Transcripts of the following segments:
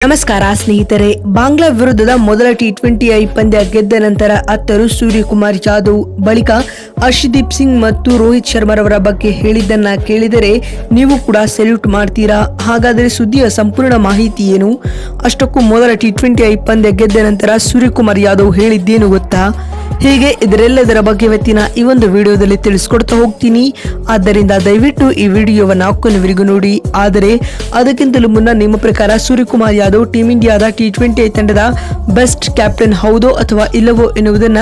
ನಮಸ್ಕಾರ ಸ್ನೇಹಿತರೆ. ಬಾಂಗ್ಲಾ ವಿರುದ್ಧದ ಮೊದಲ T20I ಪಂದ್ಯ ಗೆದ್ದ ನಂತರ ಅತ್ತರು ಸೂರ್ಯಕುಮಾರ್ ಯಾದವ್ ಬಳಿಕ ಹರ್ಷದೀಪ್ ಸಿಂಗ್ ಮತ್ತು ರೋಹಿತ್ ಶರ್ಮಾರವರ ಬಗ್ಗೆ ಹೇಳಿದ್ದನ್ನ ಕೇಳಿದರೆ ನೀವು ಕೂಡ ಸೆಲ್ಯೂಟ್ ಮಾಡ್ತೀರಾ. ಹಾಗಾದರೆ ಸುದ್ದಿಯ ಸಂಪೂರ್ಣ ಮಾಹಿತಿ ಏನು? ಅಷ್ಟಕ್ಕೂ ಮೊದಲ T20I ಪಂದ್ಯ ಗೆದ್ದ ನಂತರ ಸೂರ್ಯಕುಮಾರ್ ಯಾದವ್ ಹೇಳಿದ್ದೇನು ಗೊತ್ತಾ? ಹೀಗೆ ಇದರೆಲ್ಲದರ ಬಗ್ಗೆ ಇವತ್ತಿನ ಈ ಒಂದು ವಿಡಿಯೋದಲ್ಲಿ ತಿಳಿಸ್ಕೊಡ್ತಾ ಹೋಗ್ತೀನಿ. ಆದ್ದರಿಂದ ದಯವಿಟ್ಟು ಈ ವಿಡಿಯೋವನ್ನು ಕೊನೆವರೆಗೂ ನೋಡಿ. ಆದರೆ ಅದಕ್ಕಿಂತಲೂ ಮುನ್ನ ನಿಮ್ಮ ಪ್ರಕಾರ ಸೂರ್ಯಕುಮಾರ್ ಯಾದವ್ ಟೀಮ್ ಇಂಡಿಯಾದ T20I ತಂಡದ ಬೆಸ್ಟ್ ಕ್ಯಾಪ್ಟನ್ ಹೌದೋ ಅಥವಾ ಇಲ್ಲವೋ ಎನ್ನುವುದನ್ನ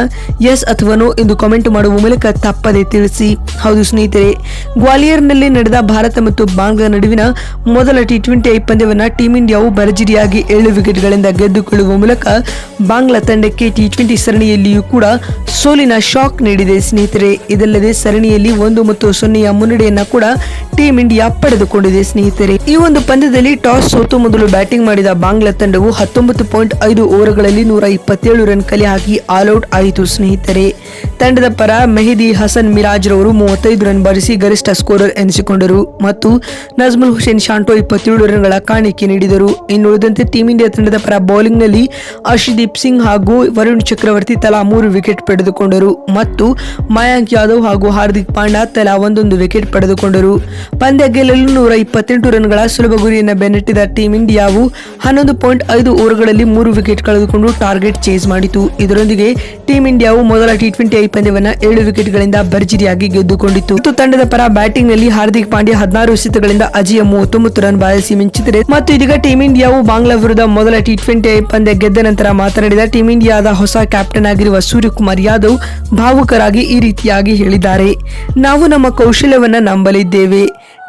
ಎಸ್ ಅಥವಾ ನೋ ಎಂದು ಕಾಮೆಂಟ್ ಮಾಡುವ ಮೂಲಕ ತಪ್ಪದೆ ತಿಳಿಸಿ. ಹೌದು ಸ್ನೇಹಿತರೆ, ಗ್ವಾಲಿಯರ್ನಲ್ಲಿ ನಡೆದ ಭಾರತ ಮತ್ತು ಬಾಂಗ್ಲಾ ನಡುವಿನ ಮೊದಲ T20I ಪಂದ್ಯವನ್ನ ಟೀಮ್ ಇಂಡಿಯಾವು ಭರ್ಜರಿಯಾಗಿ 7 ವಿಕೆಟ್ಗಳಿಂದ ಗೆದ್ದುಕೊಳ್ಳುವ ಮೂಲಕ ಬಾಂಗ್ಲಾ ತಂಡಕ್ಕೆ T20 ಸರಣಿಯಲ್ಲಿಯೂ ಕೂಡ ಸೋಲಿನ ಶಾಕ್ ನೀಡಿದೆ ಸ್ನೇಹಿತರೆ. ಇದಲ್ಲದೆ ಸರಣಿಯಲ್ಲಿ 1-0 ಮುನ್ನಡೆಯನ್ನ ಕೂಡ ಟೀಮ್ ಇಂಡಿಯಾ ಪಡೆದುಕೊಂಡಿದೆ ಸ್ನೇಹಿತರೆ. ಈ ಒಂದು ಪಂದ್ಯದಲ್ಲಿ ಟಾಸ್ ಸೋತು ಮೊದಲು ಬ್ಯಾಟಿಂಗ್ ಮಾಡಿದ ಬಾಂಗ್ಲಾ ತಂಡವು 19.5 ಓವರ್ಗಳಲ್ಲಿ 127 ರನ್ ಕಲೆ ಹಾಕಿ ಆಲ್ಔಟ್ ಆಯಿತು ಸ್ನೇಹಿತರೆ. ತಂಡದ ಪರ ಮೆಹದಿ ಹಸನ್ ಮಿರಾಜ್ ರವರು 35 ರನ್ ಬಾರಿಸಿ ಗರಿಷ್ಠ ಸ್ಕೋರರ್ ಎನಿಸಿಕೊಂಡರು ಮತ್ತು ನಜ್ಮುಲ್ ಹುಸೇನ್ ಶಾಂಟೋ 27 ರನ್ಗಳ ಕಾಣಿಕೆ ನೀಡಿದರು. ಇನ್ನುಳಿದಂತೆ ಟೀಮ್ ಇಂಡಿಯಾ ತಂಡದ ಪರ ಬೌಲಿಂಗ್ ನಲ್ಲಿ ಹರ್ಷದೀಪ್ ಸಿಂಗ್ ಹಾಗೂ ವರುಣ್ ಚಕ್ರವರ್ತಿ ತಲಾ 3 ವಿಕೆಟ್ ಪಡೆದುಕೊಂಡರು ಮತ್ತು ಮಯಾಂಕ್ ಯಾದವ್ ಹಾಗೂ ಹಾರ್ದಿಕ್ ಪಾಂಡ್ಯ ತಲಾ 1 ವಿಕೆಟ್ ಪಡೆದುಕೊಂಡರು. ಪಂದ್ಯ ಗೆಲ್ಲಲು 128 ರನ್ಗಳ ಸುಲಭ ಗುರಿಯನ್ನು ಬೆನ್ನಟ್ಟಿದ ಟೀಮ್ ಇಂಡಿಯಾವು 11.5 ಓವರ್ಗಳಲ್ಲಿ 3 ವಿಕೆಟ್ ಕಳೆದುಕೊಂಡು ಟಾರ್ಗೆಟ್ ಚೇಸ್ ಮಾಡಿತು. ಇದರೊಂದಿಗೆ ಟೀಮ್ ಇಂಡಿಯಾವು ಮೊದಲ T20I ಪಂದ್ಯವನ್ನು 7 ವಿಕೆಟ್ಗಳಿಂದ ಭರ್ಜರಿಯಾಗಿ ಗೆದ್ದುಕೊಂಡಿತು. ಮತ್ತು ತಂಡದ ಪರ ಬ್ಯಾಟಿಂಗ್ ನಲ್ಲಿ ಹಾರ್ದಿಕ್ ಪಾಂಡ್ಯ 16 ಎಸೆತಗಳಿಂದ ಅಜೇಯ 39 ರನ್ ಬಾರಿಸಿ ಮಿಂಚಿದರೆ. ಮತ್ತು ಇದೀಗ ಟೀಮ್ ಇಂಡಿಯಾವು ಬಾಂಗ್ಲಾ ವಿರುದ್ಧ ಮೊದಲ T20I ಪಂದ್ಯ ಗೆದ್ದ ನಂತರ ಮಾತನಾಡಿದ ಟೀಮ್ ಇಂಡಿಯಾದ ಹೊಸ ಕ್ಯಾಪ್ಟನ್ ಆಗಿರುವ ಸೂರ್ಯಕುಮಾರ್ ಯಾದವ್ ಭಾವುಕರಾಗಿ ಈ ರೀತಿಯಾಗಿ ಹೇಳಿದ್ದಾರೆ. ನಾವು ನಮ್ಮ ಕೌಶಲ್ಯವನ್ನ ನಂಬಲಿದ್ದೇವೆ.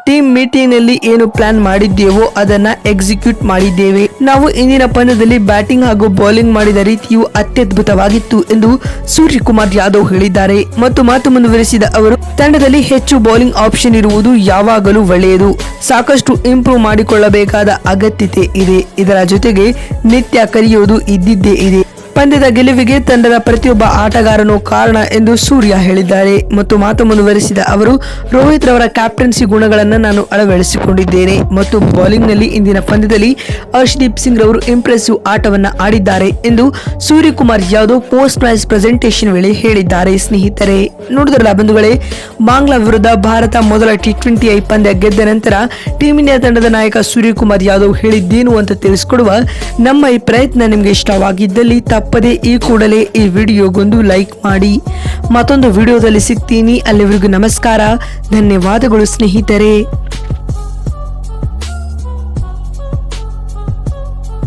ಟೀಮ್ ಮೀಟಿಂಗ್ ನಲ್ಲಿ ಏನು ಪ್ಲಾನ್ ಮಾಡಿದ್ದೇವೋ ಅದನ್ನ ಎಕ್ಸಿಕ್ಯೂಟ್ ಮಾಡಿದ್ದೇವೆ. ನಾವು ಇಂದಿನ ಪಂದ್ಯದಲ್ಲಿ ಬ್ಯಾಟಿಂಗ್ ಹಾಗೂ ಬೌಲಿಂಗ್ ಮಾಡಿದ ರೀತಿಯು ಅತ್ಯದ್ಭುತವಾಗಿತ್ತು ಎಂದು ಸೂರ್ಯಕುಮಾರ್ ಯಾದವ್ ಹೇಳಿದ್ದಾರೆ. ಮತ್ತು ಮಾತು ಮುಂದುವರೆಸಿದ ಅವರು, ತಂಡದಲ್ಲಿ ಹೆಚ್ಚು ಬೌಲಿಂಗ್ ಆಪ್ಷನ್ ಇರುವುದು ಯಾವಾಗಲೂ ಒಳ್ಳೆಯದು. ಸಾಕಷ್ಟು ಇಂಪ್ರೂವ್ ಮಾಡಿಕೊಳ್ಳಬೇಕಾದ ಅಗತ್ಯತೆ ಇದೆ. ಇದರ ಜೊತೆಗೆ ನಿತ್ಯ ಕಲಿಯೋದು ಇದ್ದಿದ್ದೇ ಇದೆ. ಪಂದ್ಯದ ಗೆಲುವಿಗೆ ತಂಡದ ಪ್ರತಿಯೊಬ್ಬ ಆಟಗಾರನು ಕಾರಣ ಎಂದು ಸೂರ್ಯ ಹೇಳಿದ್ದಾರೆ. ಮತ್ತು ಮಾತು ಮುಂದುವರೆಸಿದ ಅವರು, ರೋಹಿತ್ ರವರ ಕ್ಯಾಪ್ಟನ್ಸಿ ಗುಣಗಳನ್ನು ನಾನು ಅಳವಡಿಸಿಕೊಂಡಿದ್ದೇನೆ ಮತ್ತು ಬೌಲಿಂಗ್ ನಲ್ಲಿ ಇಂದಿನ ಪಂದ್ಯದಲ್ಲಿ ಹರ್ಷದೀಪ್ ಸಿಂಗ್ ರವರು ಇಂಪ್ರೆಸಿವ್ ಆಟವನ್ನ ಆಡಿದ್ದಾರೆ ಎಂದು Suryakumar Yadav post match presentation ವೇಳೆ ಹೇಳಿದ್ದಾರೆ. ಸ್ನೇಹಿತರೆ, ನೋಡಿದ್ರಲ್ಲ ಬಂಧುಗಳೇ, ಬಾಂಗ್ಲಾ ವಿರುದ್ಧ ಭಾರತ ಮೊದಲ T20I ಪಂದ್ಯ ಗೆದ್ದ ನಂತರ ಟೀಮ್ ಇಂಡಿಯಾ ತಂಡದ ನಾಯಕ ಸೂರ್ಯಕುಮಾರ್ ಯಾದವ್ ಹೇಳಿದ್ದೇನು ಅಂತ ತಿಳಿಸಿಕೊಡುವ ನಮ್ಮ ಈ ಪ್ರಯತ್ನ ನಿಮಗೆ ಇಷ್ಟವಾಗಿದ್ದಲ್ಲಿ ತಪ್ಪದೆ ಈ ಕೂಡಲೇ ಈ ವಿಡಿಯೋಗೊಂದು ಲೈಕ್ ಮಾಡಿ. ಮತ್ತೊಂದು ವಿಡಿಯೋದಲ್ಲಿ ಸಿಗ್ತೀನಿ. ಅಲ್ಲಿವರೆಗೂ ನಮಸ್ಕಾರ, ಧನ್ಯವಾದಗಳು ಸ್ನೇಹಿತರೆ.